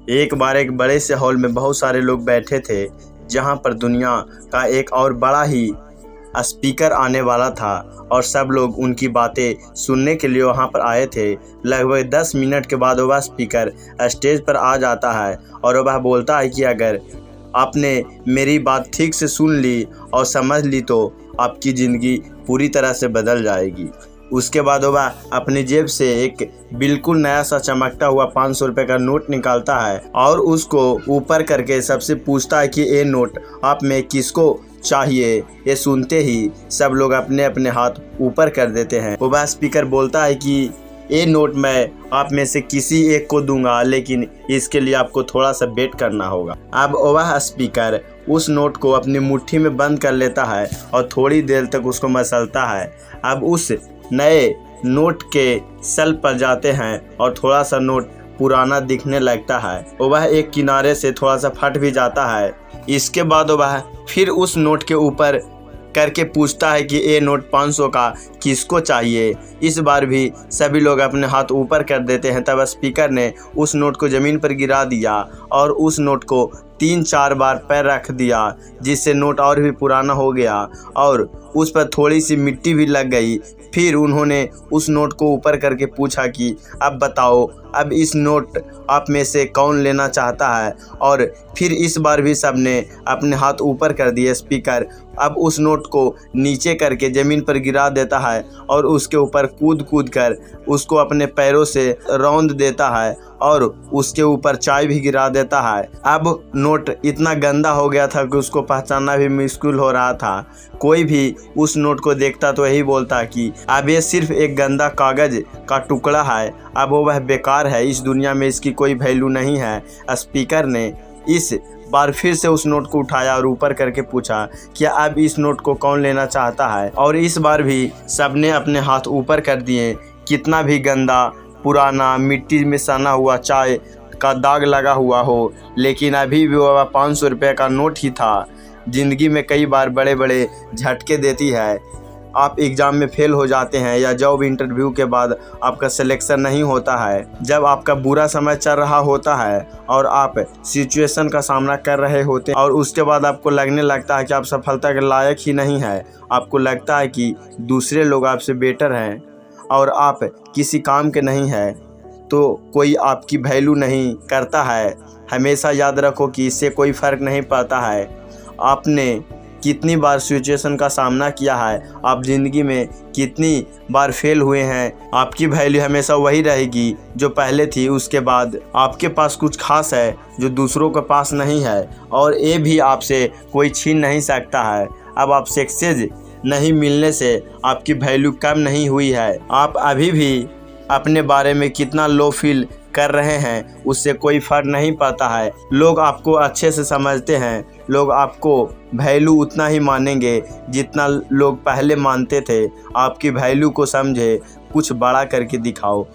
एक बार एक बड़े से हॉल में बहुत सारे लोग बैठे थे, जहां पर दुनिया का एक और बड़ा ही स्पीकर आने वाला था और सब लोग उनकी बातें सुनने के लिए वहां पर आए थे। लगभग 10 मिनट के बाद वह स्पीकर स्टेज पर आ जाता है और वह बोलता है कि अगर आपने मेरी बात ठीक से सुन ली और समझ ली तो आपकी ज़िंदगी पूरी तरह से बदल जाएगी। उसके बाद वह अपनी जेब से एक बिल्कुल नया सा चमकता हुआ 500 रुपये का नोट निकालता है और उसको ऊपर करके सबसे पूछता है कि ये नोट आप में किसको चाहिए। ये सुनते ही सब लोग अपने अपने हाथ ऊपर कर देते हैं। वह स्पीकर बोलता है कि ये नोट मैं आप में से किसी एक को दूंगा, लेकिन इसके लिए आपको थोड़ा सा वेट करना होगा। अब वह स्पीकर उस नोट को अपनी मुट्ठी में बंद कर लेता है और थोड़ी देर तक उसको मसलता है। अब उस नए नोट के सल्ब पर जाते हैं और थोड़ा सा नोट पुराना दिखने लगता है। वह एक किनारे से थोड़ा सा फट भी जाता है। इसके बाद वह फिर उस नोट के ऊपर करके पूछता है कि ये नोट 500 का किसको चाहिए। इस बार भी सभी लोग अपने हाथ ऊपर कर देते हैं। तब स्पीकर ने उस नोट को ज़मीन पर गिरा दिया और उस नोट को 3-4 बार पैर रख दिया, जिससे नोट और भी पुराना हो गया और उस पर थोड़ी सी मिट्टी भी लग गई। फिर उन्होंने उस नोट को ऊपर करके पूछा कि अब बताओ, अब इस नोट आप में से कौन लेना चाहता है। और फिर इस बार भी सब ने अपने हाथ ऊपर कर दिए। स्पीकर अब उस नोट को नीचे करके ज़मीन पर गिरा देता है और उसके ऊपर कूद कूद कर उसको अपने पैरों से रौंद देता है और उसके ऊपर चाय भी गिरा देता है। अब नोट इतना गंदा हो गया था कि उसको पहचानना भी मुश्किल हो रहा था। कोई भी उस नोट को देखता तो यही बोलता कि अब ये सिर्फ एक गंदा कागज़ का टुकड़ा है, अब वह बेकार है, इस दुनिया में इसकी कोई वैल्यू नहीं है। स्पीकर ने इस बार फिर से उस नोट को उठाया और ऊपर करके पूछा कि अब इस नोट को कौन लेना चाहता है। और इस बार भी सबने अपने हाथ ऊपर कर दिए। कितना भी गंदा, पुराना, मिट्टी में सना हुआ, चाय का दाग लगा हुआ हो, लेकिन अभी भी वह 500 रुपये का नोट ही था। ज़िंदगी में कई बार बड़े बड़े झटके देती है। आप एग्ज़ाम में फेल हो जाते हैं या जॉब इंटरव्यू के बाद आपका सिलेक्शन नहीं होता है। जब आपका बुरा समय चल रहा होता है और आप सिचुएशन का सामना कर रहे होते हैं और उसके बाद आपको लगने लगता है कि आप सफलता के लायक ही नहीं है, आपको लगता है कि दूसरे लोग आपसे बेटर हैं और आप किसी काम के नहीं हैं, तो कोई आपकी वैल्यू नहीं करता है। हमेशा याद रखो कि इससे कोई फ़र्क नहीं पड़ता है आपने कितनी बार सिचुएशन का सामना किया है, आप ज़िंदगी में कितनी बार फेल हुए हैं। आपकी वैल्यू हमेशा वही रहेगी जो पहले थी। उसके बाद आपके पास कुछ खास है जो दूसरों के पास नहीं है और ये भी आपसे कोई छीन नहीं सकता है। अब आप सक्सेस नहीं मिलने से आपकी वैल्यू कम नहीं हुई है। आप अभी भी अपने बारे में कितना लो फील कर रहे हैं, उससे कोई फर्क नहीं पड़ता है। लोग आपको अच्छे से समझते हैं, लोग आपको वैल्यू उतना ही मानेंगे जितना लोग पहले मानते थे। आपकी वैल्यू को समझे, कुछ बड़ा करके दिखाओ।